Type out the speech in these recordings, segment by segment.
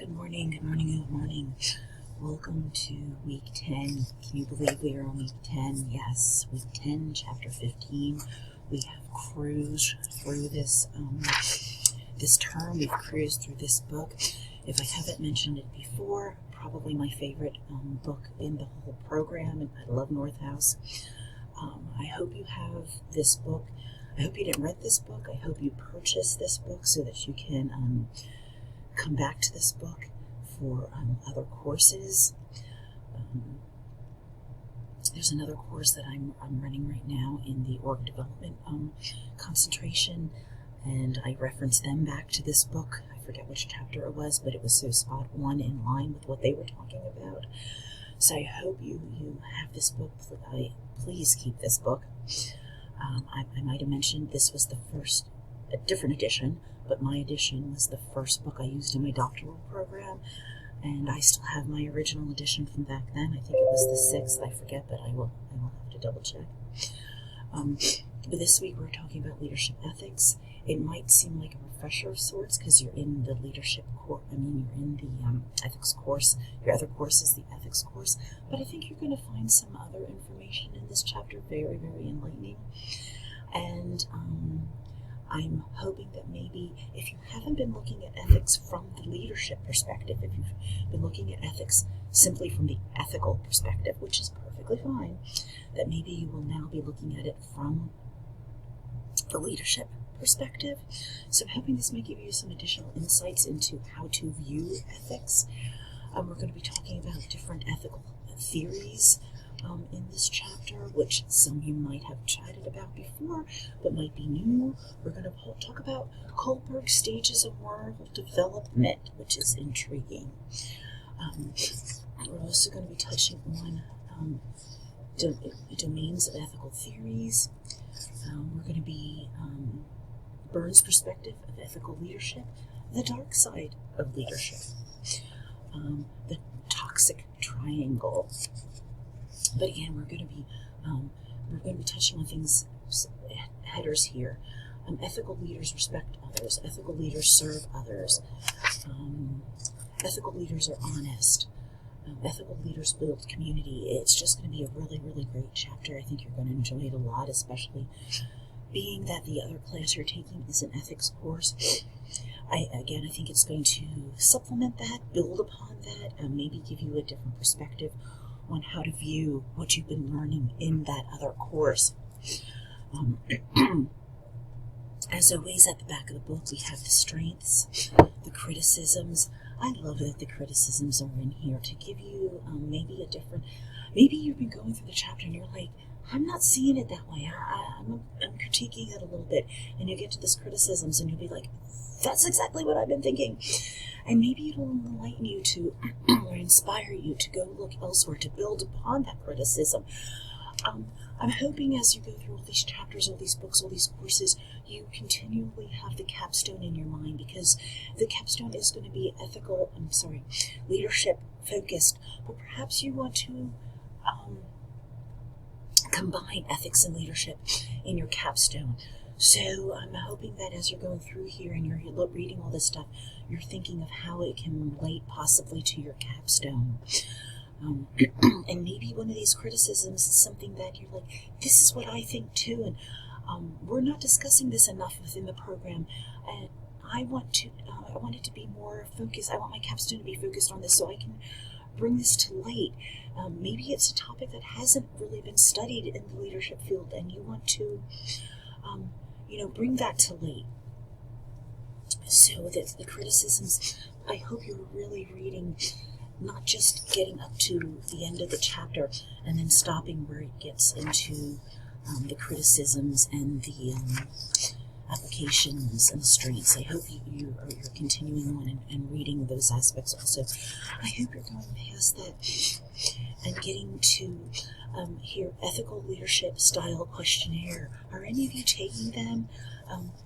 Good morning, good morning, good morning. Welcome to week 10. Can you believe we are on week 10? Yes, week 10, chapter 15. We have cruised through this term. We've cruised through this book. If I haven't mentioned it before, probably my favorite book in the whole program. I love North House. I hope you have this book. I hope you didn't read this book. I hope you purchased this book so that you can come back to this book for other courses. There's another course that I'm running right now in the org development concentration, and I reference them back to this book. I forget which chapter it was, but it was so spot on in line with what they were talking about. So I hope you have this book. Please keep this book. I might have mentioned this was a different edition, but my edition was the first book I used in my doctoral program, and I still have my original edition from back then. I think it was the 6th, I forget, but I will have to double check. But this week we're talking about leadership ethics. It might seem like a refresher of sorts because you're in the leadership course. You're in the ethics course. Your other course is the ethics course, but I think you're going to find some other information in this chapter very, very enlightening. And I'm hoping that maybe if you haven't been looking at ethics from the leadership perspective, if you've been looking at ethics simply from the ethical perspective, which is perfectly fine, that maybe you will now be looking at it from the leadership perspective. So I'm hoping this might give you some additional insights into how to view ethics. We're going to be talking about different ethical theories in this chapter, which some you might have chatted about before, but might be new. We're going to talk about Kohlberg's stages of moral development, which is intriguing. We're also going to be touching on domains of ethical theories. We're going to be Burns' perspective of ethical leadership, the dark side of leadership, the toxic triangle. But again, we're going to be touching on things, headers here. Ethical leaders respect others. Ethical leaders serve others. Ethical leaders are honest. Ethical leaders build community. It's just going to be a really, really great chapter. I think you're going to enjoy it a lot, especially being that the other class you're taking is an ethics course. I think it's going to supplement that, build upon that, and maybe give you a different perspective on how to view what you've been learning in that other course. As always, at the back of the book, we have the strengths, the criticisms. I love that the criticisms are in here to give you maybe you've been going through the chapter and you're like, I'm not seeing it that way. I'm critiquing it a little bit. And you get to this criticisms and you'll be like, that's exactly what I've been thinking. And maybe it'll enlighten you to, or inspire you to go look elsewhere, to build upon that criticism. I'm hoping as you go through all these chapters, all these books, all these courses, you continually have the capstone in your mind, because the capstone is going to be leadership focused, but perhaps you want to combine ethics and leadership in your capstone. So I'm hoping that as you're going through here and you're reading all this stuff, you're thinking of how it can relate possibly to your capstone. And maybe one of these criticisms is something that you're like, this is what I think too, and we're not discussing this enough within the program, and I want it to be more focused. I want my capstone to be focused on this so I can bring this to light. Maybe it's a topic that hasn't really been studied in the leadership field, and you want to bring that to light. So that the criticisms, I hope you're really reading, not just getting up to the end of the chapter and then stopping where it gets into the criticisms and the applications and the strengths. I hope you're continuing on and reading those aspects also. I hope you're going past that and getting to here, ethical leadership style questionnaire. Are any of you taking them?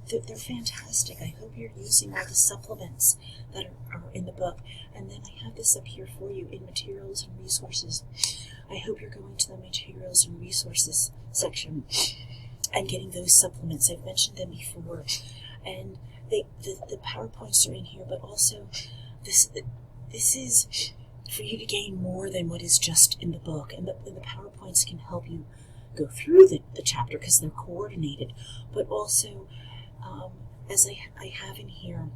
They're fantastic. I hope you're using all the supplements that are in the book. And then I have this up here for you in materials and resources. I hope you're going to the materials and resources section and getting those supplements. I've mentioned them before. And the PowerPoints are in here, but also this is for you to gain more than what is just in the book. And the PowerPoints can help you go through the chapter because they're coordinated. But also, as I have in here,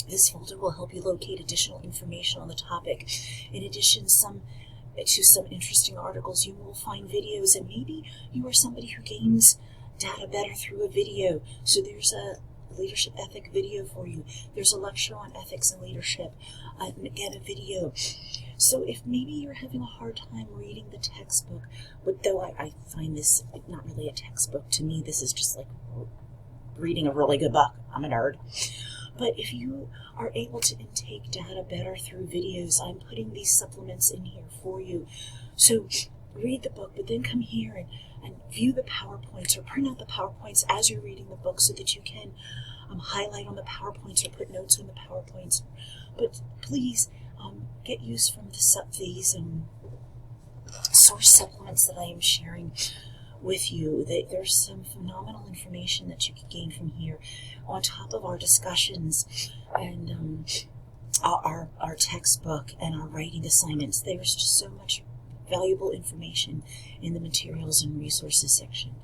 this folder will help you locate additional information on the topic. In addition, to some interesting articles, you will find videos, and maybe you are somebody who gains data better through a video. So there's a leadership ethic video for you. There's a lecture on ethics and leadership, and again, a video. So if maybe you're having a hard time reading the textbook, but though I find this not really a textbook to me, this is just like reading a really good book. I'm a nerd. But if you are able to intake data better through videos, I'm putting these supplements in here for you. So read the book, but then come here and view the PowerPoints or print out the PowerPoints as you're reading the book so that you can highlight on the PowerPoints or put notes on the PowerPoints. But please get use from these source supplements that I am sharing with you. There's some phenomenal information that you can gain from here on top of our discussions and our textbook and our writing assignments. There's just so much valuable information in the materials and resources section.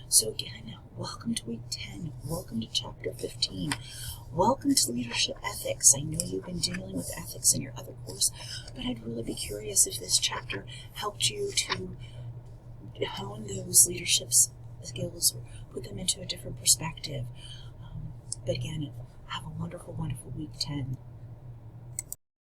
So again, welcome to week 10. Welcome to chapter 15. Welcome to leadership ethics. I know you've been dealing with ethics in your other course, but I'd really be curious if this chapter helped you to hone those leadership skills or put them into a different perspective. But again, have a wonderful, wonderful week 10.